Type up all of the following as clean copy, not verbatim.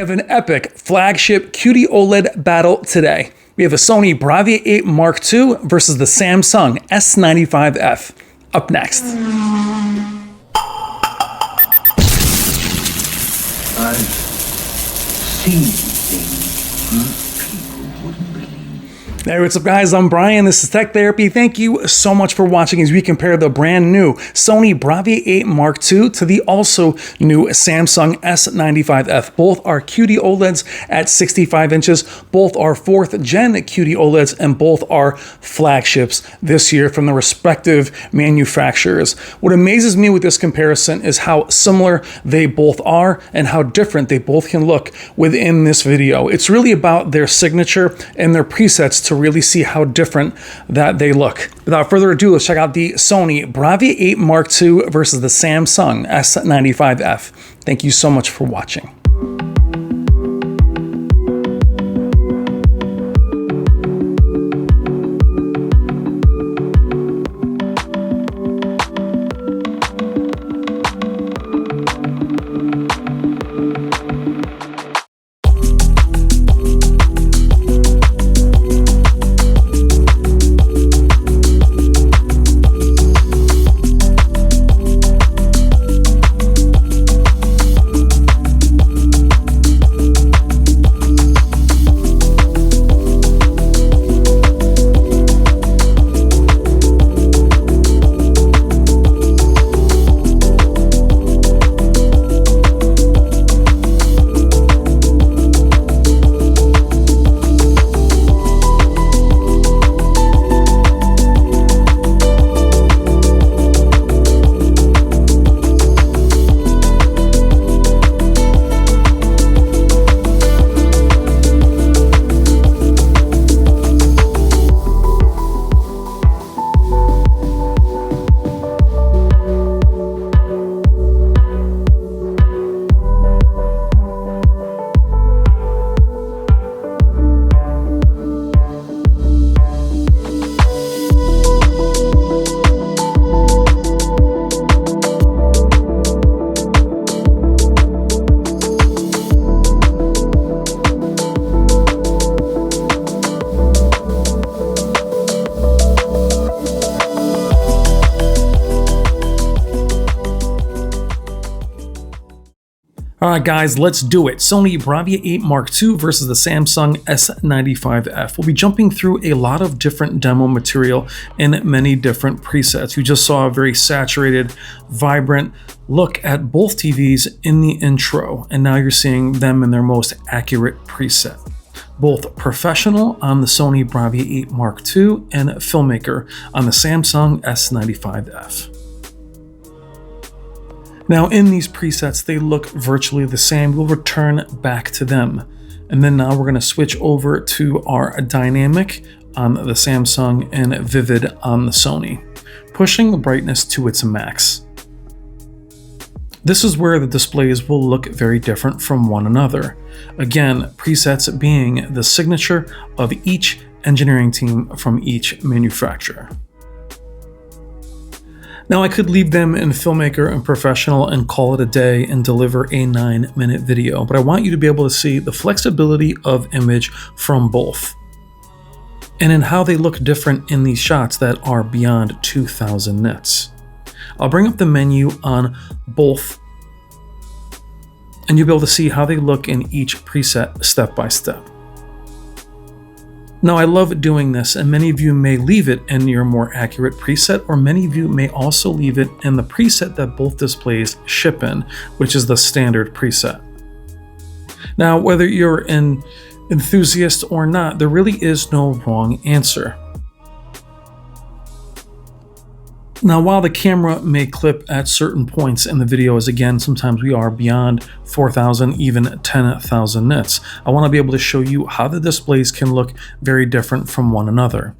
have an epic flagship QD-OLED battle today. We have a Sony Bravia 8 Mark II versus the Samsung S95F. Up next. I've seen things people wouldn't believe. Hey, what's up guys? I'm Brian. This is Tech Therapy. Thank you so much for watching as we compare the brand new Sony Bravia 8 Mark II to the also new Samsung S95F. Both are QD-OLEDs at 65 inches. Both are 4th gen QD-OLEDs and both are flagships this year from the respective manufacturers. What amazes me with this comparison is how similar they both are and how different they both can look within this video. It's really about their signature and their presets to really see how different that they look. Without further ado, let's check out the Sony Bravia 8 Mark II versus the Samsung S95F. Thank you so much for watching. Alright guys, let's do it. Sony Bravia 8 Mark II versus the Samsung S95F. We'll be jumping through a lot of different demo material in many different presets. You just saw a very saturated, vibrant look at both TVs in the intro, and now you're seeing them in their most accurate preset. Both professional on the Sony Bravia 8 Mark II and filmmaker on the Samsung S95F. Now in these presets, they look virtually the same. We'll return back to them. And then now we're gonna switch over to our dynamic on the Samsung and vivid on the Sony, pushing the brightness to its max. This is where the displays will look very different from one another. Again, presets being the signature of each engineering team from each manufacturer. Now I could leave them in filmmaker and professional and call it a day and deliver a 9-minute video, but I want you to be able to see the flexibility of image from both and in how they look different in these shots that are beyond 2000 nits. I'll bring up the menu on both and you'll be able to see how they look in each preset step by step. Now I love doing this, and many of you may leave it in your more accurate preset, or many of you may also leave it in the preset that both displays ship in, which is the standard preset. Now, whether you're an enthusiast or not, there really is no wrong answer. Now, while the camera may clip at certain points in the video, as again, sometimes we are beyond 4,000, even 10,000 nits, I want to be able to show you how the displays can look very different from one another.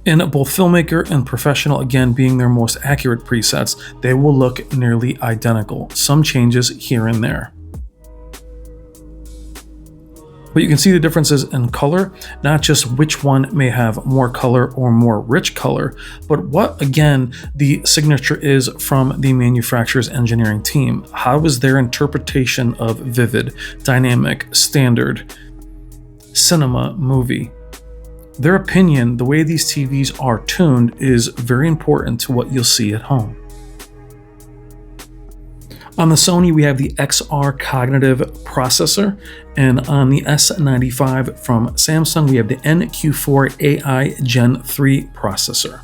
In both filmmaker and professional, again being their most accurate presets, they will look nearly identical, some changes here and there. But you can see the differences in color, not just which one may have more color or more rich color, but what, again, the signature is from the manufacturer's engineering team. How is their interpretation of vivid, dynamic, standard, cinema, movie? Their opinion, the way these TVs are tuned, is very important to what you'll see at home. On the Sony, we have the XR Cognitive processor, and on the S95 from Samsung, we have the NQ4 AI Gen 3 processor.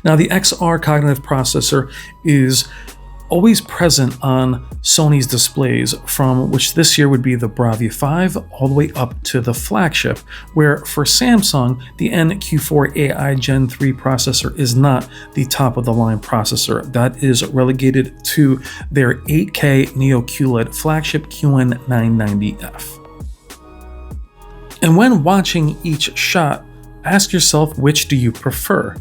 Now, the XR Cognitive processor is always present on Sony's displays, from which this year would be the Bravia 5 all the way up to the Flagship, where for Samsung, the NQ4 AI Gen 3 processor is not the top of the line processor. That is relegated to their 8K Neo QLED Flagship QN990F. And when watching each shot, ask yourself, which do you prefer?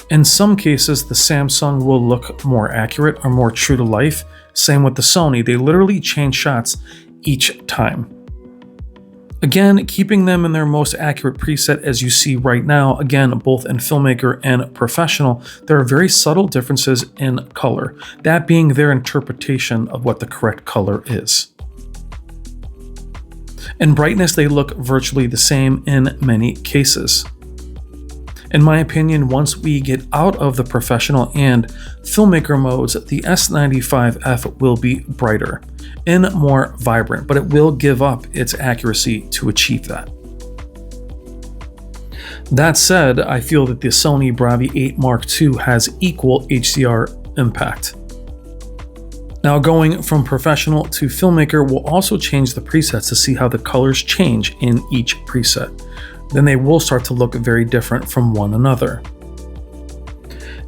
In some cases, the Samsung will look more accurate or more true to life. Same with the Sony. They literally change shots each time. Again, keeping them in their most accurate preset as you see right now, again, both in filmmaker and professional, there are very subtle differences in color, that being their interpretation of what the correct color is. In brightness, they look virtually the same in many cases. In my opinion, once we get out of the professional and filmmaker modes, the S95F will be brighter and more vibrant, but it will give up its accuracy to achieve that. That said, I feel that the Sony Bravia 8 Mark II has equal HDR impact. Now, going from professional to filmmaker will also change the presets to see how the colors change in each preset. Then they will start to look very different from one another.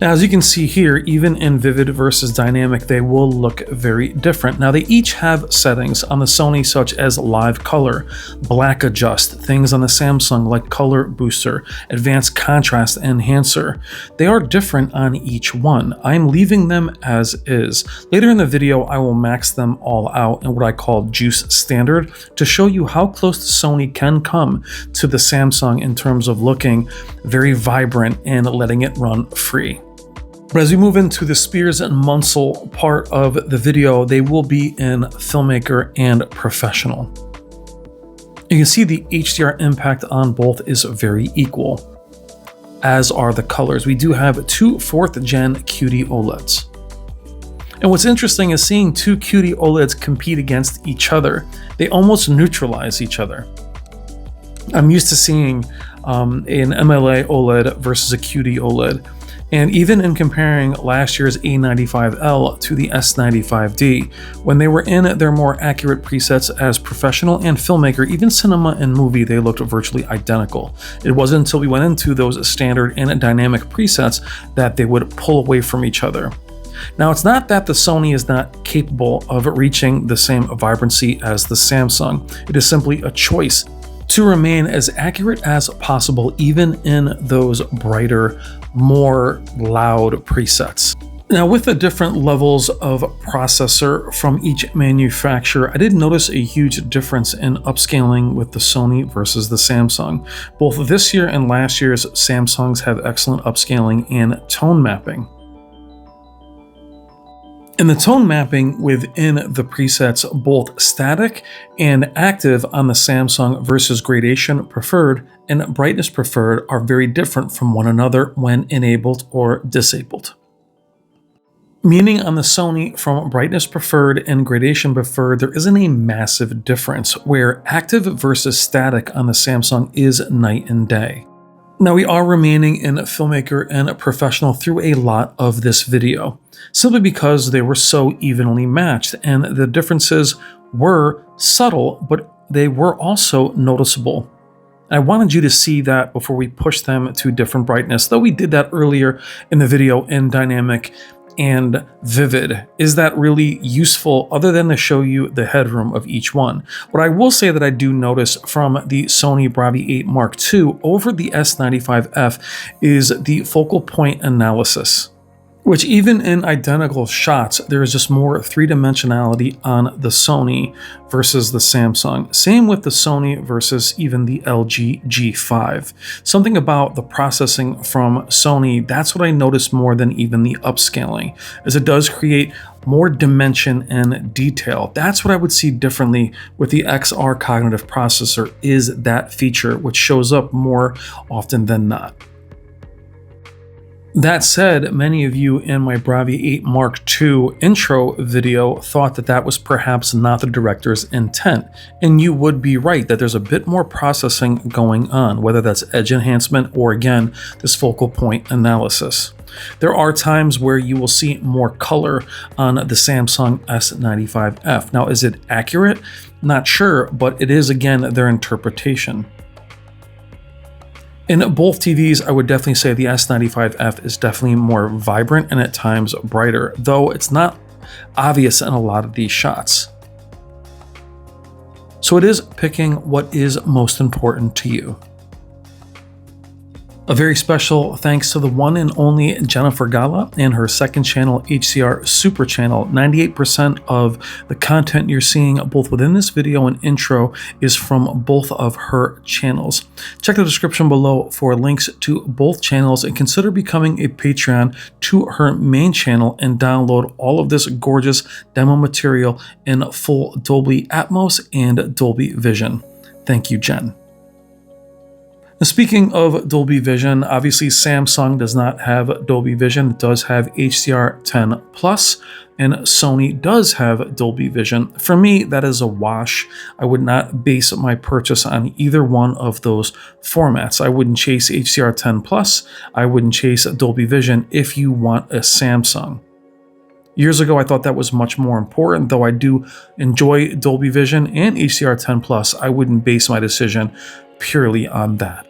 Now, as you can see here, even in vivid versus dynamic, they will look very different. Now, they each have settings on the Sony such as live color, black adjust, things on the Samsung like color booster, advanced contrast enhancer. They are different on each one. I'm leaving them as is. Later in the video, I will max them all out in what I call juice standard to show you how close Sony can come to the Samsung in terms of looking very vibrant and letting it run free. But as we move into the Spears and Munsell part of the video, they will be in filmmaker and professional. You can see the HDR impact on both is very equal, as are the colors. We do have two 4th gen QD-OLEDs. And what's interesting is seeing two QD-OLEDs compete against each other. They almost neutralize each other. I'm used to seeing an MLA OLED versus a QD-OLED. And even in comparing last year's A95L to the S95D, when they were in their more accurate presets as professional and filmmaker, even cinema and movie, they looked virtually identical. It wasn't until we went into those standard and dynamic presets that they would pull away from each other. Now, it's not that the Sony is not capable of reaching the same vibrancy as the Samsung. It is simply a choice to remain as accurate as possible, even in those brighter, more loud presets. Now, with the different levels of processor from each manufacturer, I did notice a huge difference in upscaling with the Sony versus the Samsung. Both this year and last year's Samsungs have excellent upscaling and tone mapping. In the tone mapping within the presets, both static and active on the Samsung versus gradation preferred and brightness preferred are very different from one another when enabled or disabled. Meaning on the Sony, from brightness preferred and gradation preferred, there isn't a massive difference, where active versus static on the Samsung is night and day. Now, we are remaining in filmmaker and professional through a lot of this video, simply because they were so evenly matched, and the differences were subtle, but they were also noticeable. I wanted you to see that before we push them to different brightness, though we did that earlier in the video in dynamic and vivid. Is that really useful other than to show you the headroom of each one? What I will say that I do notice from the Sony Bravia 8 Mark II over the S95F is the focal point analysis. which even in identical shots, there is just more three-dimensionality on the Sony versus the Samsung. Same with the Sony versus even the LG G5. Something about the processing from Sony, that's what I noticed more than even the upscaling, as it does create more dimension and detail. That's what I would see differently with the XR cognitive processor, is that feature, which shows up more often than not. That said, many of you in my Bravia 8 Mark II intro video thought that that was perhaps not the director's intent, and you would be right that there's a bit more processing going on, whether that's edge enhancement or again, this focal point analysis. There are times where you will see more color on the Samsung S95F. Now, is it accurate? Not sure, but it is again their interpretation. In both TVs, I would definitely say the S95F is definitely more vibrant and at times brighter, though it's not obvious in a lot of these shots. So it is picking what is most important to you. A very special thanks to the one and only Jennifer Gala and her second channel, HDR SUPER CHANNEL. 98% of the content you're seeing both within this video and intro is from both of her channels. Check the description below for links to both channels and consider becoming a Patreon to her main channel and download all of this gorgeous demo material in full Dolby Atmos and Dolby Vision. Thank you, Jen. Now, speaking of Dolby Vision, obviously Samsung does not have Dolby Vision. It does have HDR10 Plus, and Sony does have Dolby Vision. For me, that is a wash. I would not base my purchase on either one of those formats. I wouldn't chase HDR10 Plus. I wouldn't chase Dolby Vision if you want a Samsung. Years ago, I thought that was much more important, though I do enjoy Dolby Vision and HDR10 Plus. I wouldn't base my decision purely on that.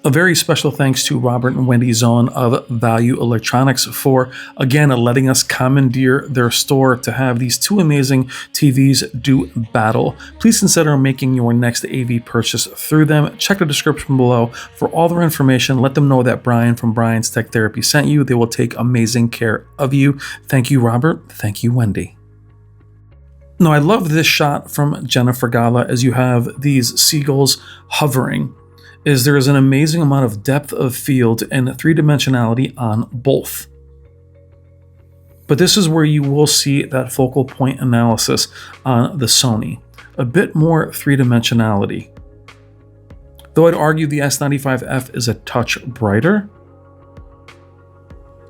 A very special thanks to Robert and Wendy Zone of Value Electronics for, again, letting us commandeer their store to have these two amazing TVs do battle. Please consider making your next AV purchase through them. Check the description below for all their information. Let them know that Brian from Brian's Tech Therapy sent you. They will take amazing care of you. Thank you, Robert. Thank you, Wendy. Now, I love this shot from Jennifer Gala as you have these seagulls hovering. There is an amazing amount of depth of field and three-dimensionality on both. But this is where you will see that focal point analysis on the Sony. A bit more three-dimensionality. Though I'd argue the S95F is a touch brighter.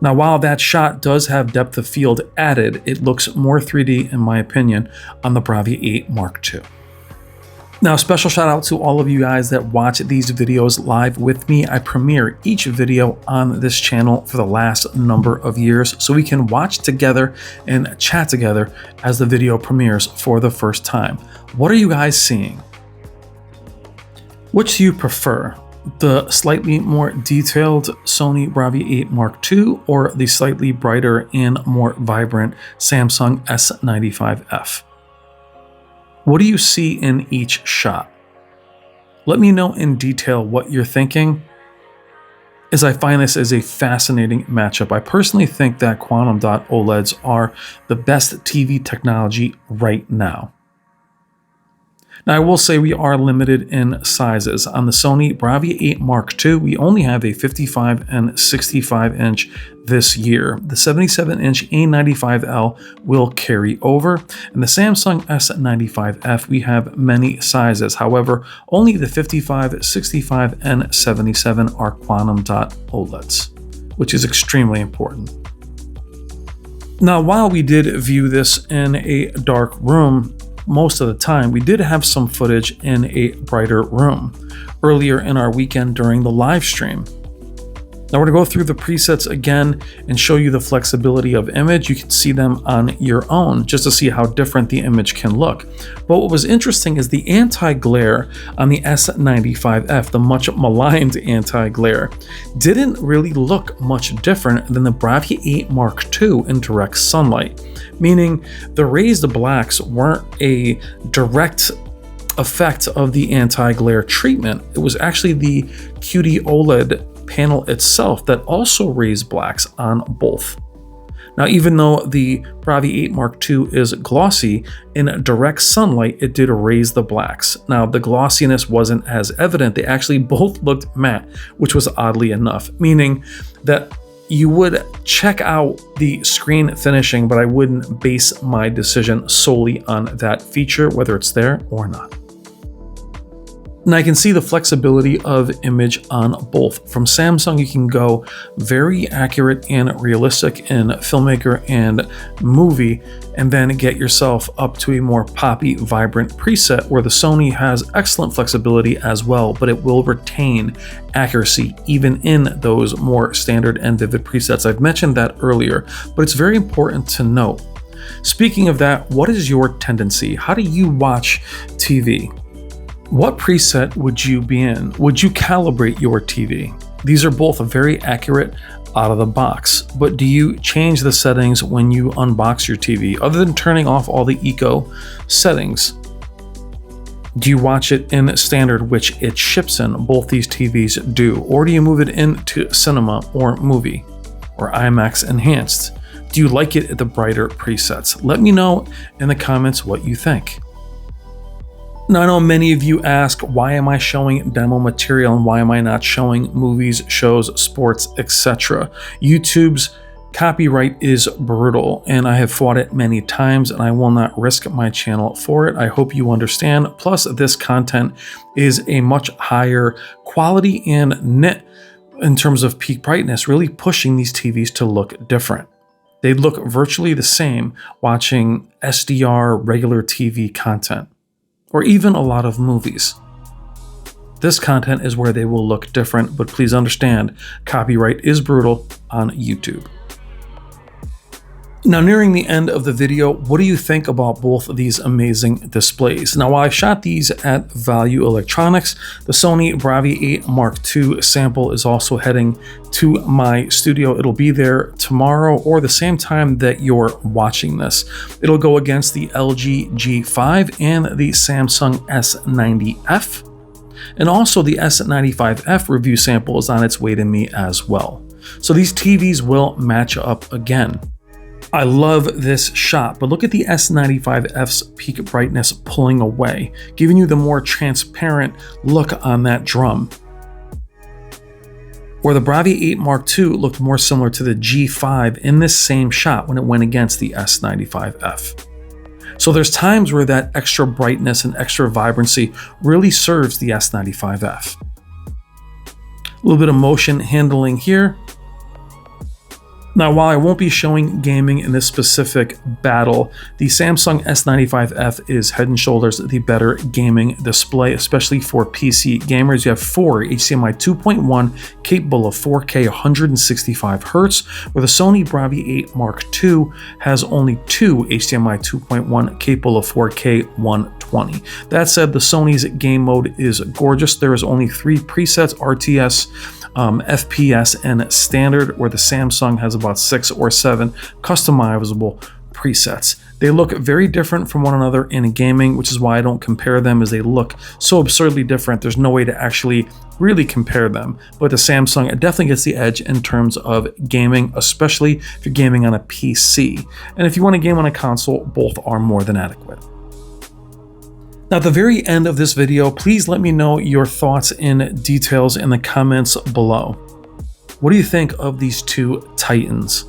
Now, while that shot does have depth of field added, it looks more 3D, in my opinion, on the Bravia 8 Mark II. Now, special shout out to all of you guys that watch these videos live with me. I premiere each video on this channel for the last number of years, so we can watch together and chat together as the video premieres for the first time. What are you guys seeing? Which do you prefer? The slightly more detailed Sony Bravia 8 Mark II or the slightly brighter and more vibrant Samsung S95F? What do you see in each shot? Let me know in detail what you're thinking, as I find this as a fascinating matchup. I personally think that quantum dot OLEDs are the best TV technology right now. Now, I will say we are limited in sizes. On the Sony Bravia 8 Mark II, we only have a 55 and 65 inch this year. The 77-inch A95L will carry over, and the Samsung S95F, we have many sizes. However, only the 55, 65, and 77 are quantum dot OLEDs, which is extremely important. Now, while we did view this in a dark room, most of the time, we did have some footage in a brighter room earlier in our weekend during the live stream. Now we're going to go through the presets again and show you the flexibility of image. You can see them on your own just to see how different the image can look. But what was interesting is the anti-glare on the S95F, the much maligned anti-glare, didn't really look much different than the Bravia 8 Mark II in direct sunlight, meaning the raised blacks weren't a direct effect of the anti-glare treatment. It was actually the QD-OLED panel itself that also raised blacks on both. Now, even though the Bravia 8 Mark II is glossy, in direct sunlight, it did raise the blacks. Now, the glossiness wasn't as evident. They actually both looked matte, which was oddly enough, meaning that you would check out the screen finishing, but I wouldn't base my decision solely on that feature, whether it's there or not. And I can see the flexibility of image on both. From Samsung, you can go very accurate and realistic in filmmaker and movie, and then get yourself up to a more poppy, vibrant preset, where the Sony has excellent flexibility as well, but it will retain accuracy even in those more standard and vivid presets. I've mentioned that earlier, but it's very important to note. Speaking of that, what is your tendency? How do you watch TV? What preset would you be in? Would you calibrate your TV? These are both very accurate out of the box, but do you change the settings when you unbox your TV? Other than turning off all the eco settings, do you watch it in standard, which it ships in? Both these TVs do. Or do you move it into cinema or movie or IMAX enhanced? Do you like it at the brighter presets? Let me know in the comments what you think. Now, I know many of you ask, why am I showing demo material and why am I not showing movies, shows, sports, etc.? YouTube's copyright is brutal, and I have fought it many times, and I will not risk my channel for it. I hope you understand. Plus, this content is a much higher quality and nit in terms of peak brightness, really pushing these TVs to look different. They look virtually the same watching SDR regular TV content, or even a lot of movies. This content is where they will look different, but please understand, copyright is brutal on YouTube. Now, nearing the end of the video, what do you think about both of these amazing displays? Now, while I shot these at Value Electronics, the Sony Bravia 8 Mark II sample is also heading to my studio. It'll be there tomorrow or the same time that you're watching this. It'll go against the LG G5 and the Samsung S90F. And also the S95F review sample is on its way to me as well. So these TVs will match up again. I love this shot, but look at the S95F's peak brightness pulling away, giving you the more transparent look on that drum. Where the Bravia 8 Mark II looked more similar to the G5 in this same shot when it went against the S95F. So there's times where that extra brightness and extra vibrancy really serves the S95F. A little bit of motion handling here. Now, while I won't be showing gaming in this specific battle, the Samsung S95F is head and shoulders the better gaming display, especially for PC gamers. You have 4 HDMI 2.1 capable of 4K 165 Hz, where the Sony Bravia 8 Mark II has only 2 HDMI 2.1 capable of 4K 120. That said, the Sony's game mode is gorgeous. There is only 3 presets, RTS, FPS, and standard, where the Samsung has about 6 or 7 customizable presets. They look very different from one another in gaming, which is why I don't compare them, as they look so absurdly different. There's no way to actually really compare them. But the Samsung definitely gets the edge in terms of gaming, especially if you're gaming on a PC. And if you want to game on a console, both are more than adequate. Now, at the very end of this video, please let me know your thoughts and details in the comments below. What do you think of these two titans?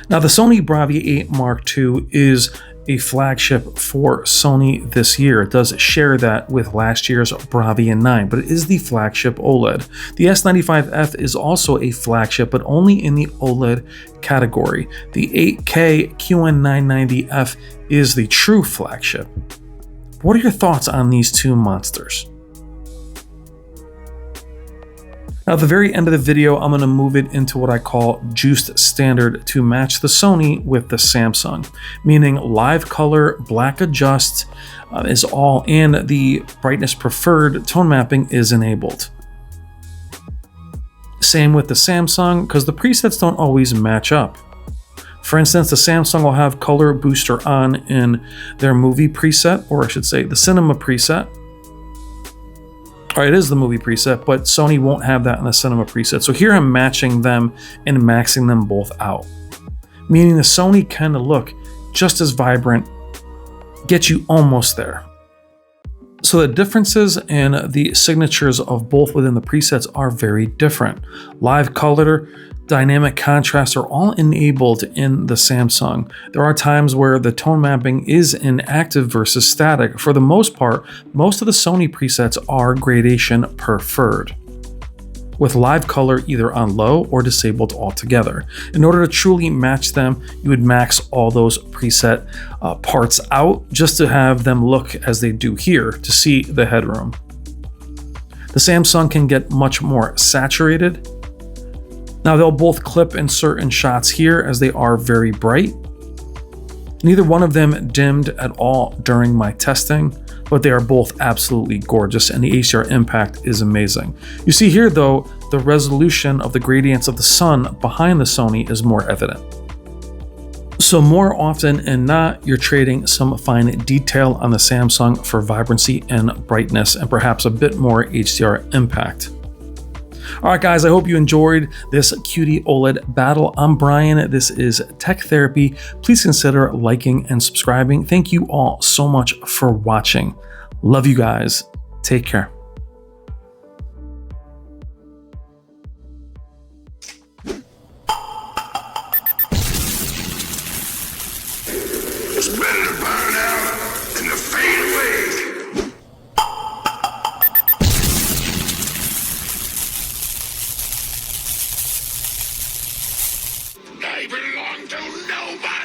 Now, the Sony Bravia 8 Mark II is a flagship for Sony this year. It does share that with last year's Bravia 9, but it is the flagship OLED. The S95F is also a flagship, but only in the OLED category. The 8K QN990F is the true flagship. What are your thoughts on these two monsters? Now, at the very end of the video, I'm going to move it into what I call juiced standard to match the Sony with the Samsung, meaning live color, black adjust is all, and the brightness preferred tone mapping is enabled. Same with the Samsung, because the presets don't always match up. For instance, the Samsung will have color booster on in their movie preset, or I should say the cinema preset, All right, it is the movie preset, but Sony won't have that in the cinema preset. So here I'm matching them and maxing them both out, meaning the Sony kind of look just as vibrant, get you almost there. So the differences in the signatures of both within the presets are very different. Live color, dynamic contrast are all enabled in the Samsung. There are times where the tone mapping is in active versus static. For the most part, most of the Sony presets are gradation preferred, with live color either on low or disabled altogether. In order to truly match them, you would max all those preset parts out just to have them look as they do here to see the headroom. The Samsung can get much more saturated. Now they'll both clip in certain shots here as they are very bright. Neither one of them dimmed at all during my testing, but they are both absolutely gorgeous and the HDR impact is amazing. You see here though, the resolution of the gradients of the sun behind the Sony is more evident. So more often than not, you're trading some fine detail on the Samsung for vibrancy and brightness and perhaps a bit more HDR impact. All right, guys, I hope you enjoyed this QD-OLED battle. I'm Brian. This is Tech Therapy. Please consider liking and subscribing. Thank you all so much for watching. Love you guys. Take care. It's better to burn out than to fade away. I belong to nobody!